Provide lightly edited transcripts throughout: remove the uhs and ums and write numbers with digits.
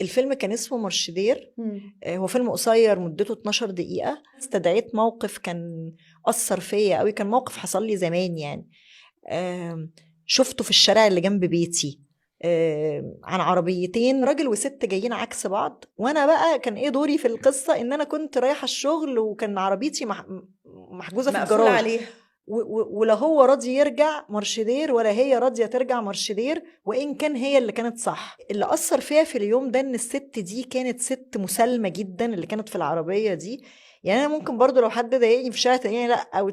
الفيلم كان اسمه مرشدير. هو فيلم قصير مدته 12 دقيقة. استدعيت موقف كان أثر فيا قوي، كان موقف حصل لي زمان يعني. شفته في الشارع اللي جنب بيتي، عن عربيتين، راجل وست جايين عكس بعض. وانا بقى كان ايه دوري في القصة؟ ان انا كنت رايحة الشغل وكان عربيتي محجوزة في مقفول الجراج عليه. ولا هو راضي يرجع مرشدير ولا هي راضية ترجع مرشدير، وإن كان هي اللي كانت صح. اللي أثر فيها في اليوم ده إن الست دي كانت ست مسالمة جدا، اللي كانت في العربية دي. يعني أنا ممكن برضو لو حد ضايقني في الشارع تاني لا أو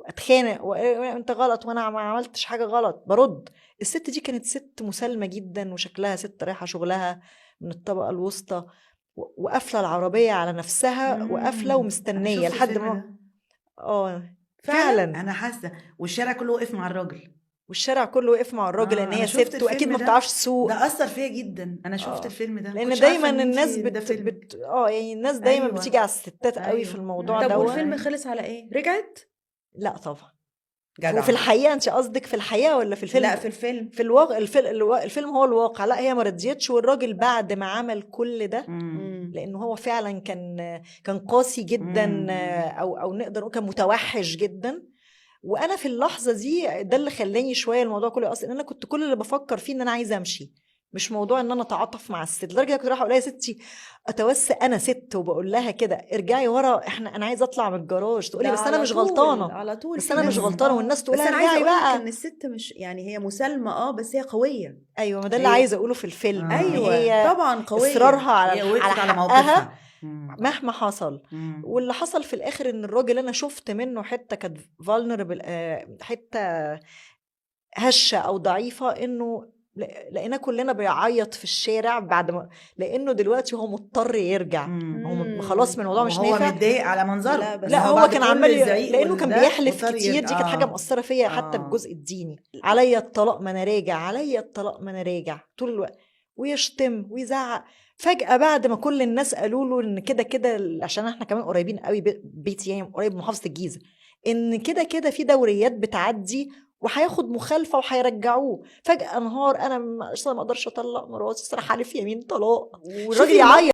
أتخانق وأنت غلط وأنا ما عملتش حاجة غلط، برد. الست دي كانت ست مسالمة جدا، وشكلها ست رايحة شغلها من الطبقة الوسطى، وقافلة العربية على نفسها، وقافلة أنا ومستنية شفت لحد الفيلم ما ده فعلا. أنا حاسة، والشارع كله وقف مع الراجل. والشارع كله وقف مع الراجل لان أنا هي شفت ست واكيد الفيلم ما ده، بتعرفش تسوق. ده أثر فيا جدا. أنا شفت الفيلم ده، لان كنتش دايما عارفة إن الناس انتي ده فيلم. يعني الناس دايما أيوة. بتيجي على الستات قوي في أيوة. الموضوع أيوة. ده. طب والفيلم أيوة. خلص على ايه؟ رجعت؟ لا طبعا. جدع. وفي الحقيقه انت قصدك في الحقيقه ولا في الفيلم؟ لا، في الفيلم. في الواقع. الفيلم هو الواقع. لا هي ما رضيتش، والراجل بعد ما عمل كل ده، لانه هو فعلا كان قاسي جدا، او نقدر نقول كان متوحش جدا. وانا في اللحظه دي ده اللي خلاني شويه الموضوع كله اصلا ان انا كنت كل اللي بفكر فيه ان انا عايزه امشي، مش موضوع ان انا اتعاطف مع الست. لدرجه كنت رايحه اقول لها يا ستي اتوسى، انا ست وبقول لها كده ارجعي ورا، انا عايزه اطلع من الجراج. تقول لي ده بس انا على مش طول، غلطانه، على طول بس في انا مش ناس. غلطانه، والناس تقول بس لها انا عايزه ارجعي اقول لك بقى. ان الست مش يعني هي مسالمه بس هي قويه. ايوه، ما ده اللي عايزه اقوله في الفيلم. ان ايوه هي طبعا قويه. اصرارها هي على وقفت على حقها موقفها مهما حصل. واللي حصل في الاخر ان الراجل انا شفت منه حته كانت vulnerable، حته هشه او ضعيفه، انه لقينا كلنا بيعيط في الشارع بعد ما، لانه دلوقتي هو مضطر يرجع. هو خلاص من الموضوع مش وهو نافع. متضايق على منظره. لا، بس لا هو بعد كان كل عمال الزعيق لانه كان والده بيحلف مضطر كتير. دي كانت حاجه مؤثره فيا حتى بالجزء الديني. عليا الطلاق ما انا راجع، عليا الطلاق ما انا راجع طول الوقت، ويشتم ويزعق. فجأة بعد ما كل الناس قالوا له ان كده كده، عشان احنا كمان قريبين قوي، بيتي يعني قريب من محافظة الجيزة، ان كده كده في دوريات بتعدي وهياخد مخالفة وهيرجعوه. فجأة انهار. انا اصلا ما اقدرش اطلق مراتي، صراحة حالف يمين طلاق، والراجل يعيط.